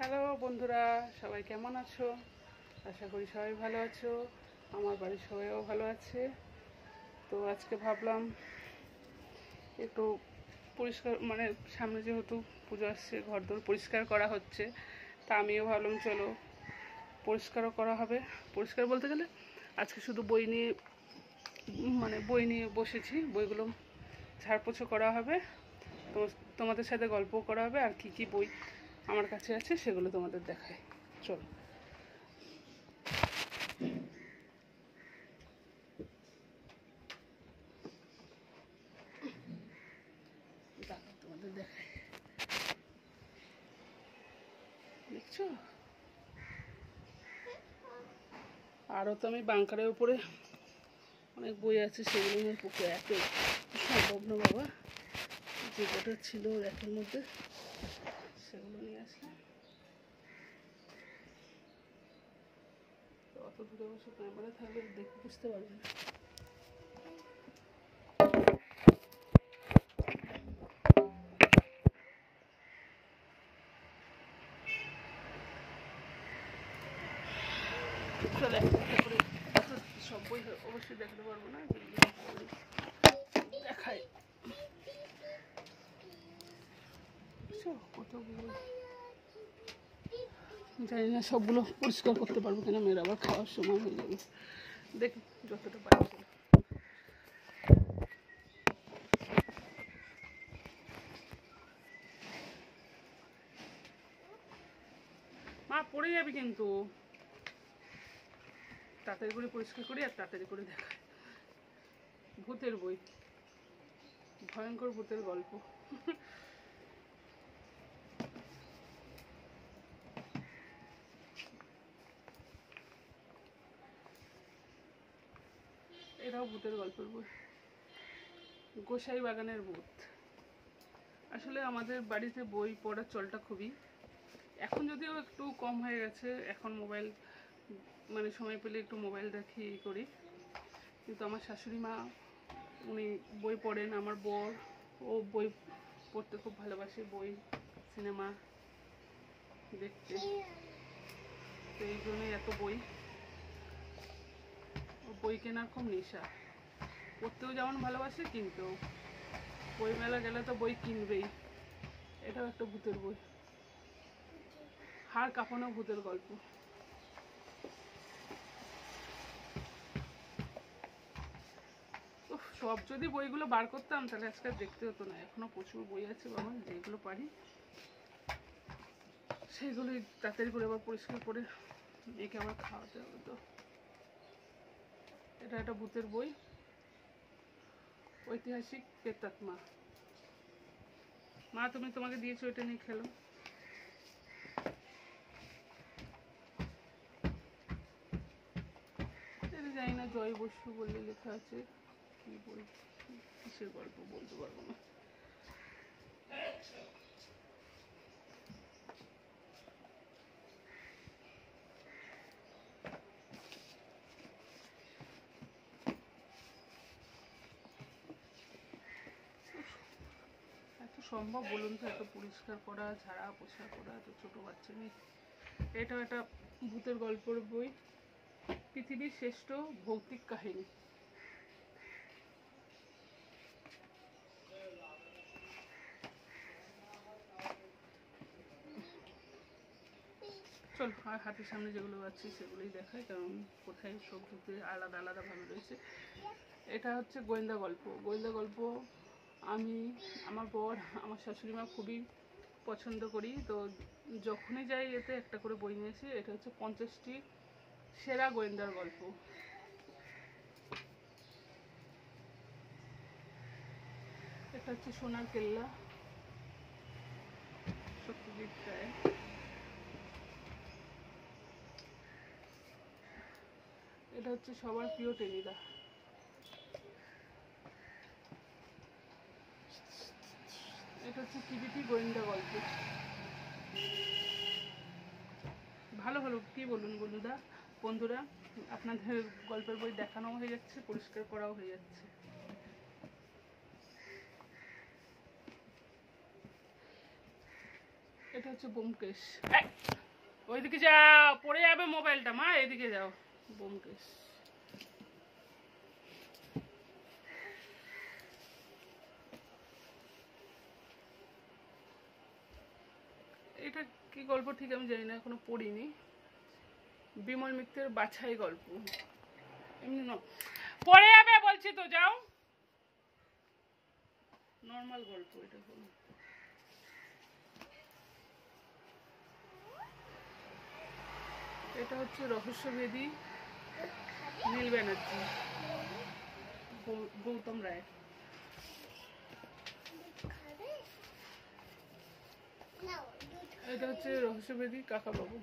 Hello বন্ধুরা, সবাই কেমন আছো? আশা করি সবাই ভালো আছো। আমার বাড়ির সবাইও ভালো আছে। তো আজকে ভাবলাম একটু পরিষ্কার, মানে সামনে যেহেতু পুজো আসছে, ঘরদোর পরিষ্কার করা হচ্ছে, তা আমিও ভাবলাম চলো পরিষ্কারও করা হবে। পরিষ্কার বলতে গেলে আজকে শুধু বই নিয়ে বসেছি, বইগুলো ঝাড়পোছা করা হবে, তো তোমাদের সাথে গল্পও করা হবে, আর কি কি বই আমার কাছে আছে সেগুলো তোমাদের দেখায়। চলো তোমাদের দেখায়। দেখছো, আরও তো আমি বাংকারের উপরে অনেক বই আছে, সেগুলো আমার পক্ষে এত সম্ভব না বাবা। যে কটা ছিল র্যাকের মধ্যে সেগুলো নিয়ে আসলাম। অত দূরে বসে ক্যামেরা থাকলে দেখে বুঝতে পারবে না। চলে একটা করে সব বই অবশ্যই দেখাতে পারবো না, দেখাই। কত বই, জানি না সবগুলো পরিষ্কার করতে পারবো কিনা, মেয়ের আবার খাওয়ার সময় হয়ে যাবে। দেখি যতটা পারি। মা পড়ে যাবি কিন্তু, তাড়াতাড়ি করে পরিষ্কার করি আর তাড়াতাড়ি করে দেখাই। ভূতের বই, ভয়ঙ্কর ভূতের গল্প। এটাও ভূতের গল্পের বই, গোসাই বাগানের ভূত। আসলে আমাদের বাড়িতে বই পড়ার চলটা খুবই, এখন যদিও একটু কম হয়ে গেছে, এখন মোবাইল সময় পেলে একটু মোবাইল দেখি করি, কিন্তু আমার শাশুড়ি মা উনি বই পড়েন, আমার বর ও বই পড়তে খুব ভালোবাসে, বই সিনেমা দেখতে, তো এই জন্যই এত বই, বই কেনার খুব নেশা। পড়তেও যেমন ভালোবাসে, কিনতেও। বই মেলা গেলে তো বই কিনবেই। এটাও একটা ভূতের বই, হাড় কাঁপানো ভূতের গল্প। সব যদি বইগুলো বার করতাম তাহলে আজকে দেখতে হতো না। এখনো প্রচুর বই আছে বাবা, যেগুলো পারি সেগুলোই তাড়াতাড়ি করে আবার পরিষ্কার করে মেয়েকে আবার খাওয়াতে হবে। তো এটা একটা ভূতের বই, ঐতিহাসিক প্রেতাত্মা। মা তুমি তোমাকে দিয়েছো, এটা নিয়ে খেলো। এটা জানি না জয় বসু বলে লেখা আছে, কি বই কিসের গল্প বলতে পারবো না। এত সম্ভব বলুন তো, এত পরিষ্কার করা, ঝাড়া পোছা করা, এত ছোটো বাচ্চা মেয়ে। এটাও একটা ভূতের গল্পের বই, পৃথিবীর শ্রেষ্ঠ ভৌতিক কাহিনী। চল আর হাতের সামনে যেগুলো আছে সেগুলোই দেখায়, কারণ কোথায় সব ভূতে আলাদা আলাদাভাবে রয়েছে। এটা হচ্ছে গোয়েন্দা গল্প। গোয়েন্দা গল্প আমি, আমার বর, আমার শাশুড়ি মা খুবই পছন্দ করি, তো যখনই যাই এতে একটা করে বই নিয়েছি। এটা হচ্ছে 50টি সেরা গোয়েন্দার গল্প। এটা হচ্ছে সোনার কেল্লা, সত্যজিৎ রায়। এটা হচ্ছে সবার প্রিয় টেনিদা। এটা হচ্ছে কিবিটি গোয়েন্দা গল্প। ভালো হলো, কি বলুন বন্ধুরা, আপনাদের গল্পের বই দেখানোও হয়ে যাচ্ছে, পরিষ্কার করাও হয়ে যাচ্ছে। এটা হচ্ছে ব্যোমকেশ। ওইদিকে যাও, পড়ে যাবে মোবাইলটা মা, এদিকে যাও। ব্যোমকেশ এটা কি গল্প ঠিক আমি জানি না, এখনো পড়িনি। বিমল মিত্রের বাছাই গল্প। এমনি পড়ে যাবে বলছি তো, যাও। নর্মাল গল্প এটা কোনো। এটা হচ্ছে রহস্যভেদী নীল ব্যানার্জি, গৌতম রায়। এটা হচ্ছে রহস্যভেদী কাকাবাবু।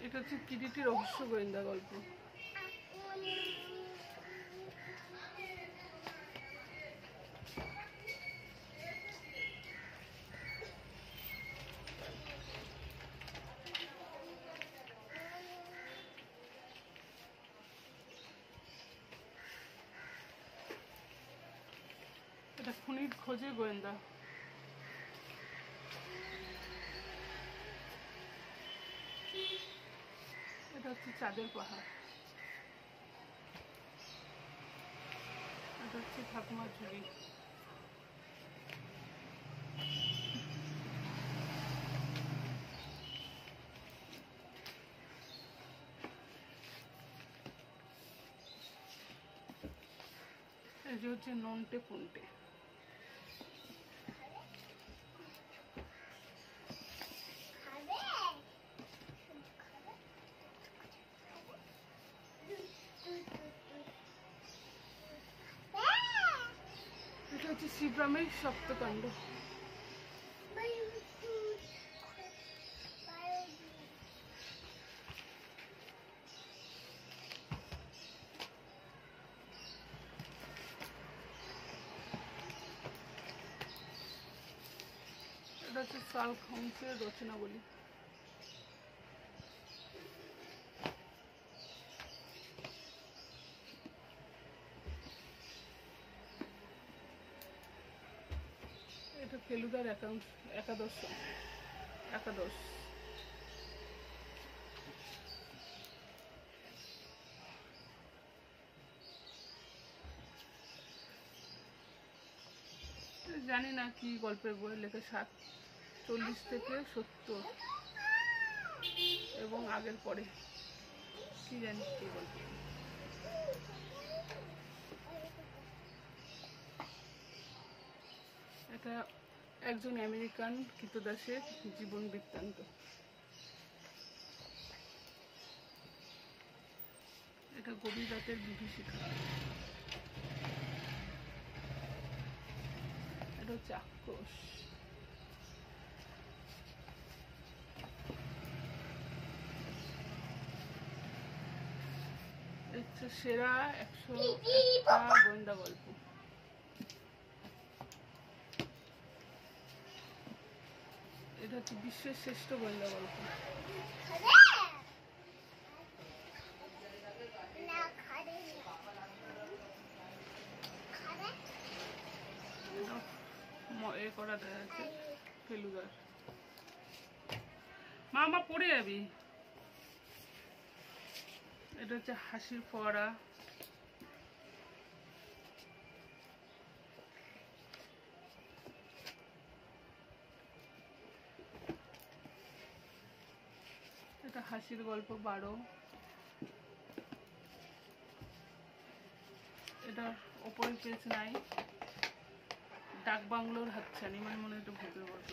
এটা হচ্ছে কিরিটি রহস্য গোয়েন্দা গল্প। এটা খুনির খোঁজে গোয়েন্দা। এটা হচ্ছে চাঁদের পাহাড়। এটা হচ্ছে ঠাকুমার ঝুড়ি। এই যে হচ্ছে নন্টে ফন্টে। এটা হচ্ছে শিবরামের সপ্তকাণ্ড। এটা হচ্ছে শার্লক হোমসের রচনাবলী। এটা ফেলুদার একাদশ। জানি না কি গল্পের বই লেখা, 40 থেকে 70 এবং আগের পরে, কি জানি কি গল্প। এটা একজন আমেরিকান কৃতদাসের জীবন বৃত্তান্ত। এটা গভীর রাতের বিভীষিকা। এটা হচ্ছে আক্রোশ। এটা সেরা 101টা গোয়েন্দা গল্প। এটা হচ্ছে বিশ্বের শ্রেষ্ঠ গোয়েন্দা গল্প। এ করা দেখা যাচ্ছে ফেলুদার। মা পড়ে যাবি। এটা হচ্ছে হাসির ফোয়ারা। এটা হাসির গল্প 12। এটা ওপরে পেজ নাই, ডাক বাংলোর হাতছানি, মানে মনে হয় এটা ভূতের গল্প।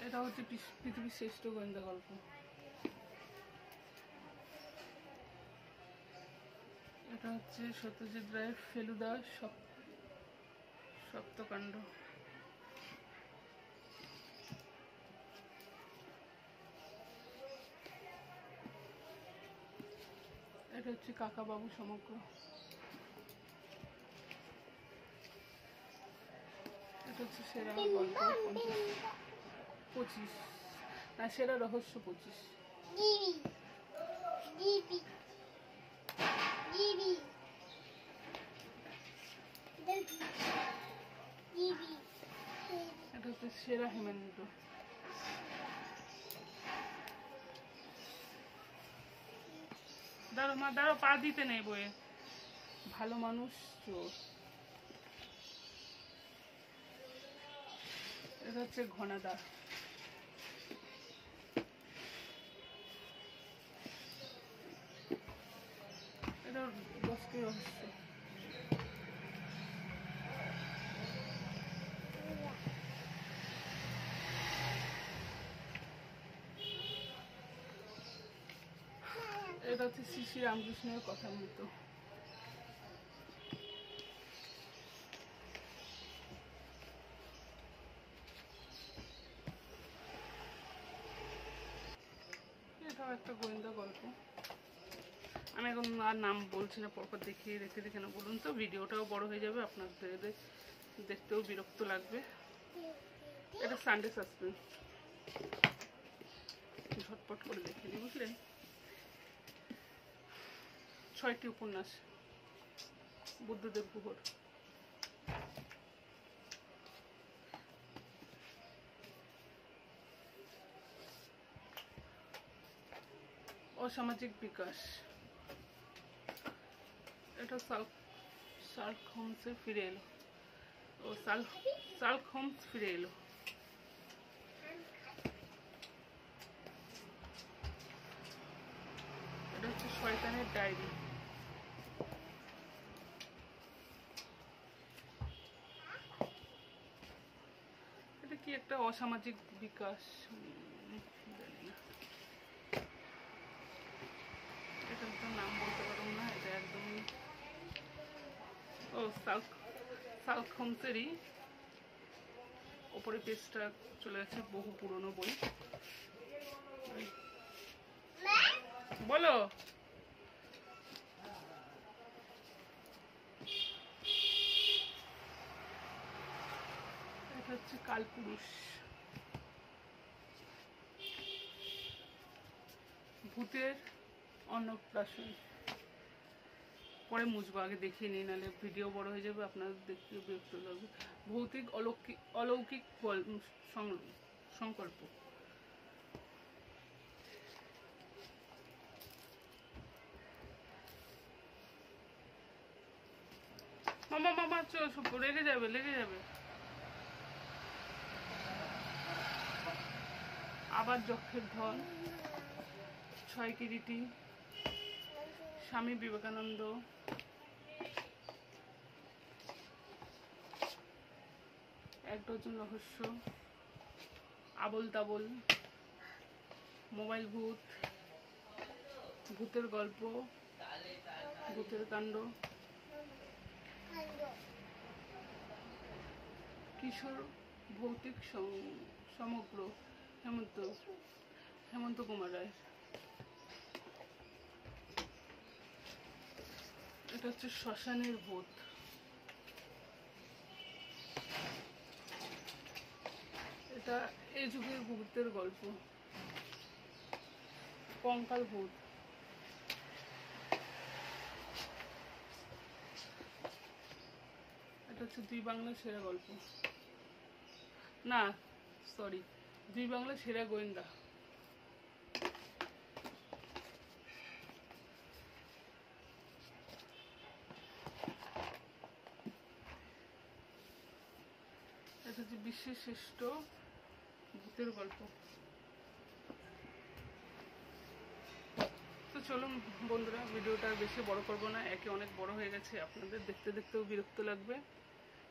এটা হচ্ছে পৃথিবীর শ্রেষ্ঠ গোয়েন্দা গল্প। এটা হচ্ছে সত্যজিৎ রায়ের ফেলুদা সপ্তকাণ্ড। এটা হচ্ছে কাকাবাবু সমগ্র। হচ্ছে সেরা গল্প 25, না সেরা রহস্য 25। এটা হচ্ছে সেরা হেমেন্দ্র। দাঁড়ো মা, দাঁড়ো, পা দিতে নেই বইয়ে। ভালো মানুষ চোর। এটা হচ্ছে ঘনাদা। এটা 10টি রহস্য। এটা হচ্ছে শ্রী শ্রী রামকৃষ্ণের কথার মতো। এটাও একটা গোয়েন্দা গল্প। আমি এখন আর নাম বলছি না, পরপর দেখিয়ে রেখে কেন বলুন তো, ভিডিওটাও বড় হয়ে যাবে, আপনাদের দেখতেও বিরক্ত লাগবে। এটা সানডে সাসপেন্স, ঝটপট করে দেখিয়ে দিই, বুঝলেন। 6টি উপন্যাস বুদ্ধদেব গুহর। অসামাজিক বিকাশ। এটা শার্লক হোমসে ফিরে এলো। ও শার্লক হোমস ফিরে এলো। এটা হচ্ছে শয়তানের ডায়েরি। এটা কি একটা অসামাজিক বিকাশ, জানি না, এটার তো নাম বলতে পারবো না। এটা একদমই ও শার্লক হোমসেরই। ওপরে পেজটা চলে গেছে, বহু পুরনো বই। বলো। এটা হচ্ছে কালপুরুষ। ভূতের অন্নপ্রাশন। পরে মুছবো, আগে দেখিয়ে নিই, নাহলে ভিডিও বড় হয়ে যাবে, আপনাদের দেখতে বিরক্ত লাগবে। ভৌতিক অলৌকিক সংকল্প। মামা লেগে যাবে। আবার যক্ষের ধন। 6 কিরীটি। স্বামী বিবেকানন্দ। এক ডজন রহস্য। আবোল তাবোল। মোবাইল ভূত। ভূতের গল্প। ভূতের কাণ্ড। কিশোর ভৌতিক সমগ্র। হেমন্ত কুমার রায়। এটা হচ্ছে শ্মশানের ভূত। এটা এই যুগের ভূতের গল্প। কঙ্কাল ভূত। এটা হচ্ছে 2 বাংলা সেরা গল্প, না সরি, 2 বাংলা সেরা গোয়েন্দা। এটা হচ্ছে বিশ্বের শ্রেষ্ঠ ভূতের গল্প। তো চলুন বন্ধুরা, ভিডিওটা বেশি বড় করবো না, একে অনেক বড় হয়ে গেছে, আপনাদের দেখতেও বিরক্ত লাগবে।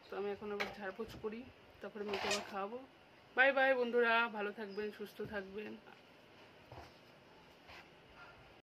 তো আমি এখন আবার ঝাড়পোছ করি, তারপরে মেয়েকে আবার খাওয়াবো। বাই বাই বন্ধুরা, ভালো থাকবেন, সুস্থ থাকবেন।